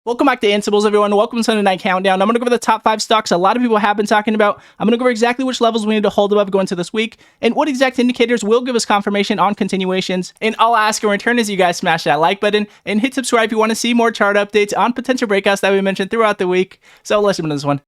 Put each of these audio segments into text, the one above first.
Welcome back to Ansibles, everyone. Welcome to Sunday Night Countdown. I'm going to go over the top 5 stocks a lot of people have been talking about. I'm going to go over exactly which levels we need to hold above going into this week, and what exact indicators will give us confirmation on continuations. And all I ask in return is you guys smash that like button and hit subscribe if you want to see more chart updates on potential breakouts that we mentioned throughout the week. So let's jump into this one.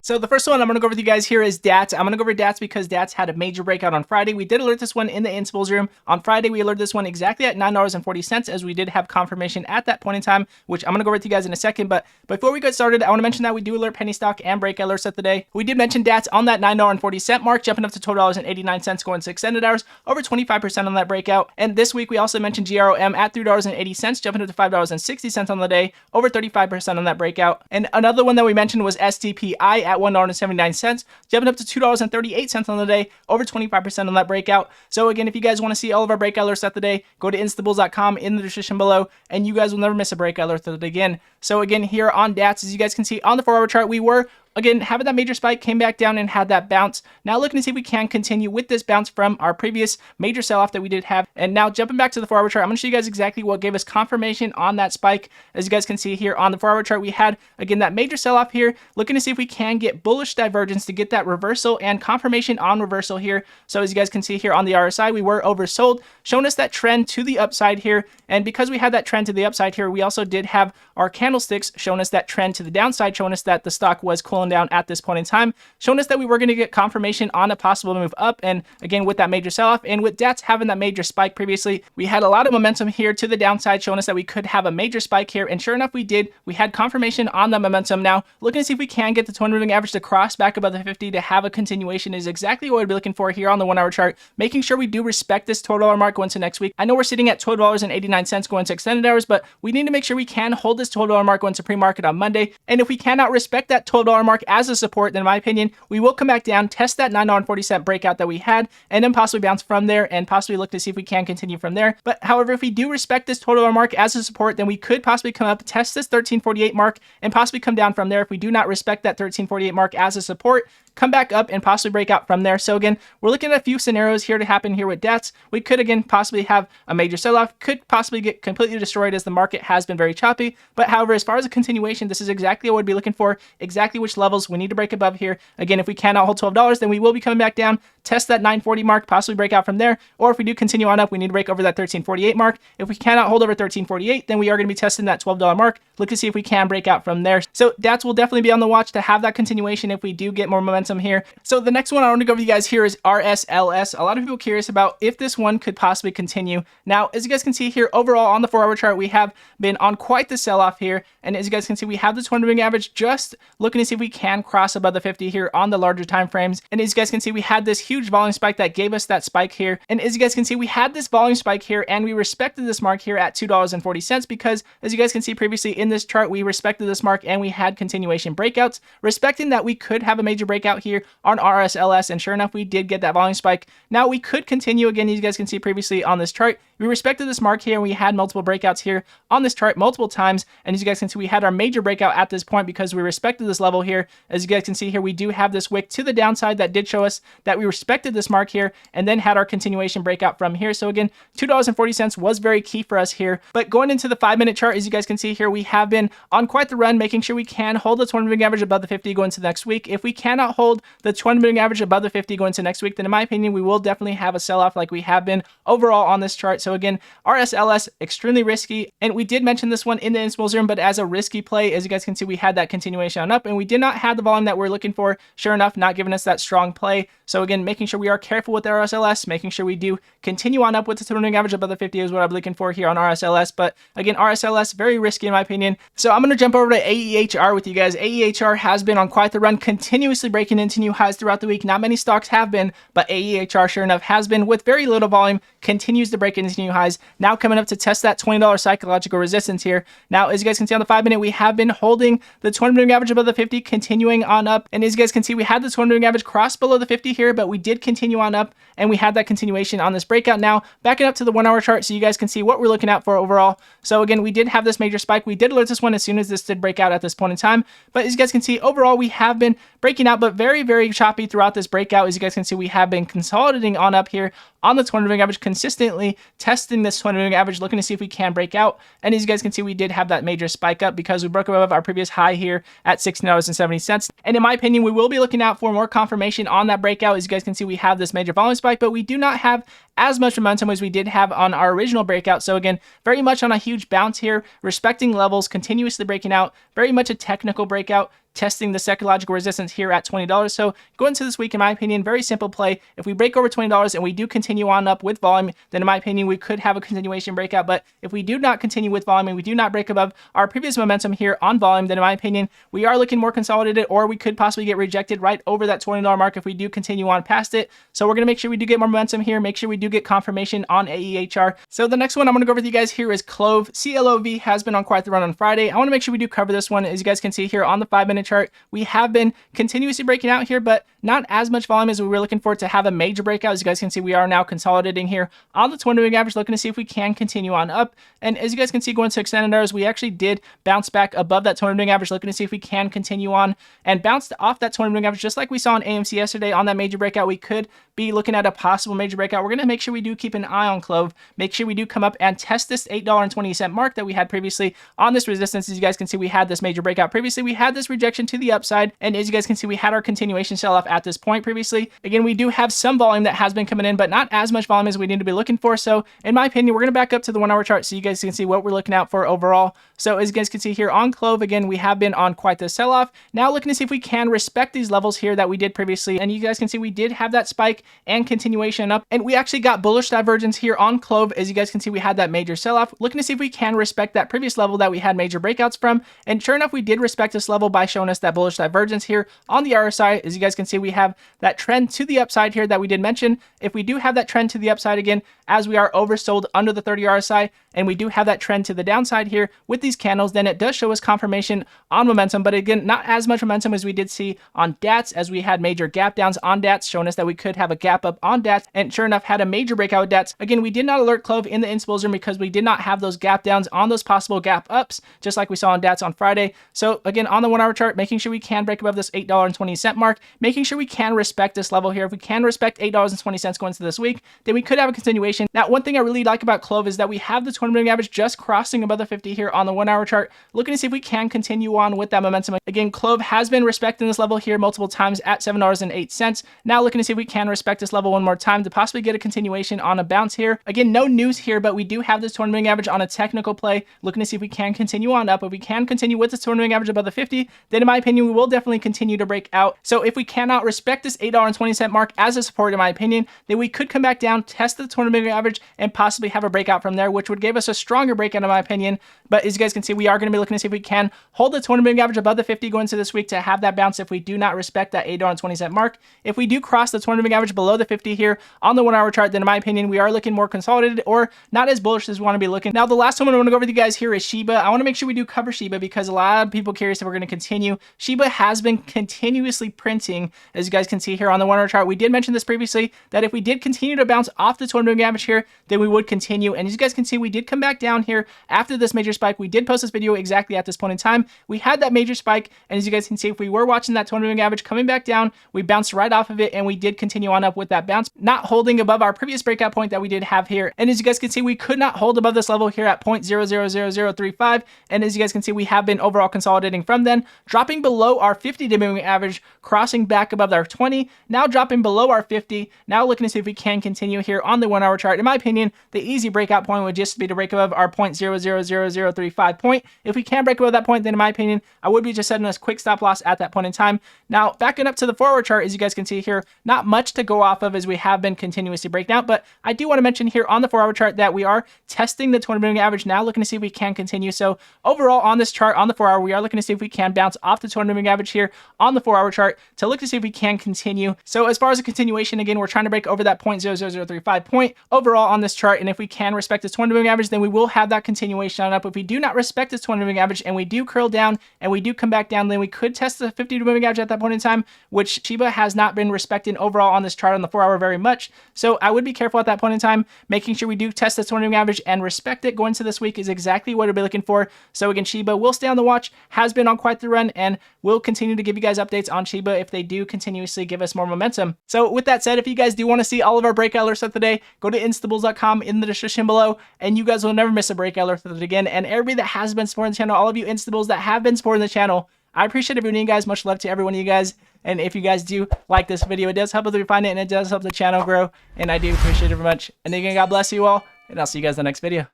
So the first one I'm going to go over with you guys here is DATS. I'm going to go over DATS because DATS had a major breakout on Friday. We did alert this one in the Ansibles room. On Friday, we alerted this one exactly at $9.40 as we did have confirmation at that point in time, which I'm going to go over with you guys in a second. But before we get started, I want to mention that we do alert penny stock and breakout alerts of the day. We did mention DATS on that $9.40 mark, jumping up to $12.89 going 6 extended hours, over 25% on that breakout. And this week, we also mentioned GROM at $3.80, jumping up to $5.60 on the day, over 35% on that breakout. And another one that we mentioned was STPI at $1.79, jumping up to $2.38 on the day, over 25% on that breakout. So again, if you guys want to see all of our breakout alerts of the day, go to instables.com in the description below, and you guys will never miss a breakout alert of the day again. So again, here on DATS, as you guys can see on the 4-hour chart, we were again having that major spike, came back down and had that bounce. Now looking to see if we can continue with this bounce from our previous major sell-off that we did have. And now jumping back to the 4-hour chart, I'm going to show you guys exactly what gave us confirmation on that spike. As you guys can see here on the 4-hour chart, we had again that major sell-off here, looking to see if we can get bullish divergence to get that reversal and confirmation on reversal here. So as you guys can see here on the RSI, we were oversold, showing us that trend to the upside here. And because we had that trend to the upside here, we also did have our candlesticks showing us that trend to the downside, showing us that the stock was cooling down at this point in time, showing us that we were going to get confirmation on a possible move up. And again, with that major sell-off and with DATS having that major spike previously, we had a lot of momentum here to the downside, showing us that we could have a major spike here. And sure enough, we did. We had confirmation on the momentum. Now looking to see if we can get the 200 moving average to cross back above the 50 to have a continuation is exactly what we'd be looking for here on the 1-hour chart, making sure we do respect this $12 mark going to next week. I know we're sitting at $12.89 going to extended hours, but we need to make sure we can hold this $12 mark going to pre-market on Monday. And if we cannot respect that $12 mark as a support, then in my opinion, we will come back down, test that $9.40 breakout that we had, and then possibly bounce from there and possibly look to see if we can continue from there. But however, if we do respect this $12 mark as a support, then we could possibly come up, test this $13.48 mark, and possibly come down from there. If we do not respect that $13.48 mark as a support, come back up and possibly break out from there. So again, we're looking at a few scenarios here to happen here with DATS. We could again possibly have a major sell-off, could possibly get completely destroyed as the market has been very choppy. But however, as far as a continuation, this is exactly what we'd be looking for, exactly which levels we need to break above here. Again, if we cannot hold $12, then we will be coming back down, test that $9.40 mark, possibly break out from there. Or if we do continue on up, we need to break over that $13.48 mark. If we cannot hold over $13.48, then we are going to be testing that $12 mark. Look to see if we can break out from there. So DATS will definitely be on the watch to have that continuation if we do get more momentum here. So the next one I want to go over you guys here is RSLS. A lot of people curious about if this one could possibly continue. Now, as you guys can see here, overall on the 4-hour chart, we have been on quite the sell-off here. And as you guys can see, we have the 200 moving average just looking to see if we can cross above the 50 here on the larger time frames. And as you guys can see, we had this huge volume spike that gave us that spike here. And as you guys can see, we had this volume spike here and we respected this mark here at $2.40 because as you guys can see previously in this chart, we respected this mark and we had continuation breakouts, respecting that we could have a major breakout here on RSLS. And sure enough, we did get that volume spike. Now we could continue again. You guys can see previously on this chart, we respected this mark here and we had multiple breakouts here on this chart multiple times. And as you guys can see, we had our major breakout at this point because we respected this level here. As you guys can see here, we do have this wick to the downside that did show us that we respected this mark here and then had our continuation breakout from here. So again, $2.40 was very key for us here. But going into the 5-minute chart, as you guys can see here, we have been on quite the run, making sure we can hold the 200 moving average above the 50 going into next week. If we cannot hold the 200 moving average above the 50 going into next week, then in my opinion, we will definitely have a sell-off like we have been overall on this chart. So again, RSLS, extremely risky. And we did mention this one in the Ansibles room, but as a risky play, as you guys can see, we had that continuation on up and we did not have the volume that we're looking for. Sure enough, not giving us that strong play. So again, making sure we are careful with RSLS, making sure we do continue on up with the 200 moving average above the 50 is what I'm looking for here on RSLS. But again, RSLS, very risky in my opinion. So I'm going to jump over to AEHR with you guys. AEHR has been on quite the run, continuously breaking into new highs throughout the week. Not many stocks have been, but AEHR sure enough has been with very little volume, continues to break into continue highs. Now coming up to test that $20 psychological resistance here. Now, as you guys can see on the 5-minute, we have been holding the 200 moving average above the 50, continuing on up. And as you guys can see, we had the 200 moving average cross below the 50 here, but we did continue on up, and we had that continuation on this breakout. Now, backing up to the 1-hour chart so you guys can see what we're looking at for overall. So again, we did have this major spike. We did alert this one as soon as this did break out at this point in time. But as you guys can see, overall, we have been breaking out, but very, very choppy throughout this breakout. As you guys can see, we have been consolidating on up here on the 200 moving average, consistently testing this 200 moving average, looking to see if we can break out. And as you guys can see, we did have that major spike up because we broke above our previous high here at $16.70. And in my opinion, we will be looking out for more confirmation on that breakout. As you guys can see, we have this major volume spike, but we do not have as much momentum as we did have on our original breakout. So again, very much on a huge bounce here, respecting levels, continuously breaking out, very much a technical breakout, testing the psychological resistance here at $20. So going into this week, in my opinion, very simple play. If we break over $20 and we do continue on up with volume, then in my opinion, we could have a continuation breakout. But if we do not continue with volume and we do not break above our previous momentum here on volume, then in my opinion, we are looking more consolidated, or we could possibly get rejected right over that $20 mark if we do continue on past it. So we're going to make sure we do get more momentum here, make sure we do get confirmation on AEHR. So the next one I'm going to go over with you guys here is CLOV. CLOV has been on quite the run on Friday. I want to make sure we do cover this one. As you guys can see here on the 5-minute chart, we have been continuously breaking out here, but not as much volume as we were looking for to have a major breakout. As you guys can see, we are now consolidating here on the 200 moving average, looking to see if we can continue on up. And as you guys can see, going to extended hours, we actually did bounce back above that 200 moving average, looking to see if we can continue on, and bounced off that 200 moving average, just like we saw on AMC yesterday on that major breakout. We could be looking at a possible major breakout. We're going to make sure we do keep an eye on CLOV, make sure we do come up and test this $8.20 mark that we had previously on this resistance. As you guys can see, we had this major breakout previously. We had this rejection to the upside, and as you guys can see, we had our continuation sell-off at this point previously. Again, we do have some volume that has been coming in, but not as much volume as we need to be looking for. So in my opinion, we're going to back up to the 1-hour chart so you guys can see what we're looking out for overall. So as you guys can see here on CLOV, again, we have been on quite the sell-off. Now looking to see if we can respect these levels here that we did previously. And you guys can see we did have that spike and continuation up, and we actually got bullish divergence here on CLOV. As you guys can see, we had that major sell-off, looking to see if we can respect that previous level that we had major breakouts from. And sure enough, we did respect this level by showing us that bullish divergence here on the RSI. As you guys can see, we have that trend to the upside here that we did mention. If we do have that trend to the upside again, as we are oversold under the 30 RSI, and we do have that trend to the downside here with these candles, then it does show us confirmation on momentum. But again, not as much momentum as we did see on DATS, as we had major gap downs on DATS, showing us that we could have a gap up on DATS, and sure enough, had a major breakout with DATS. Again, we did not alert CLOV in the inspo room because we did not have those gap downs on those possible gap ups, just like we saw on DATS on Friday. So again, on the 1-hour chart, making sure we can break above this $8.20 mark, making sure we can respect this level here. If we can respect $8.20 going into this week, then we could have a continuation. Now, one thing I really like about CLOV is that we have the 200 moving average just crossing above the 50 here on the 1-hour chart, looking to see if we can continue on with that momentum. Again, CLOV has been respecting this level here multiple times at $7.08. Now looking to see if we can respect this level one more time to possibly get a continuation on a bounce here. Again, no news here, but we do have this 200 moving average on a technical play, looking to see if we can continue on up. If we can continue with this 200 moving average above the 50, then in my opinion, we will definitely continue to break out. So if we cannot respect this $8.20 mark as a support, in my opinion, then we could come back down, test the 200 moving average, and possibly have a breakout from there, which would give us a stronger breakout in my opinion. But as you guys can see, we are going to be looking to see if we can hold the 200 moving average above the 50 going into this week to have that bounce if we do not respect that $8.20 mark. If we do cross the 200 moving average below the 50 here on the 1-hour chart, then in my opinion, we are looking more consolidated or not as bullish as we want to be looking. Now, the last one I want to go over with you guys here is SHIBA. I want to make sure we do cover SHIBA because a lot of people are curious if we're going to continue. SHIBA has been continuously printing, as you guys can see here on the 1-hour chart. We did mention this previously, that if we did continue to bounce off the 200 moving average here, then we would continue. And as you guys can see, we did come back down here after this major spike. We did post this video exactly at this point in time. We had that major spike, and as you guys can see, if we were watching that 200 moving average coming back down, we bounced right off of it, and we did continue on up with that bounce, not holding above our previous breakout point that we did have here. And as you guys can see, we could not hold above this level here at 0.000035. And as you guys can see, we have been overall consolidating from then, dropping below our 50-day moving average, crossing back above our 20, now dropping below our 50. Now looking to see if we can continue here on the 1-hour chart. In my opinion, the easy breakout point would just be to break above our 0.000035 point. If we can break above that point, then in my opinion, I would be just setting a quick stop loss at that point in time. Now, backing up to the 4-hour chart, as you guys can see here, not much to go off of as we have been continuously breaking out, but I do want to mention here on the 4-hour chart that we are testing the 200 moving average now, looking to see if we can continue. So overall on this chart on the 4-hour, we are looking to see if we can bounce off the 200 moving average here on the 4-hour chart to look to see if we can continue. So as far as a continuation, again, we're trying to break over that 0.0035 point. overall on this chart. And if we can respect this 200 moving average, then we will have that continuation on up. If we do not respect this 200 moving average and we do curl down and we do come back down, then we could test the 50 moving average at that point in time, which Shiba has not been respecting overall on this chart on the 4 hour very much. So I would be careful at that point in time, making sure we do test the 200 moving average and respect it going into this week is exactly what we'll be looking for. So again, Shiba will stay on the watch, has been on quite the run, and we'll continue to give you guys updates on Shiba if they do continuously give us more momentum. So with that said, if you guys do want to see all of our breakout alerts of the day, go to instables.com in the description below, and you guys will never miss a breakout alert of it again. And everybody that has been supporting the channel, all of you instables that have been supporting the channel, I appreciate every one of you guys. Much love to every one of you guys. And if you guys do like this video, it does help us refine it, and it does help the channel grow. And I do appreciate it very much. And again, God bless you all, and I'll see you guys in the next video.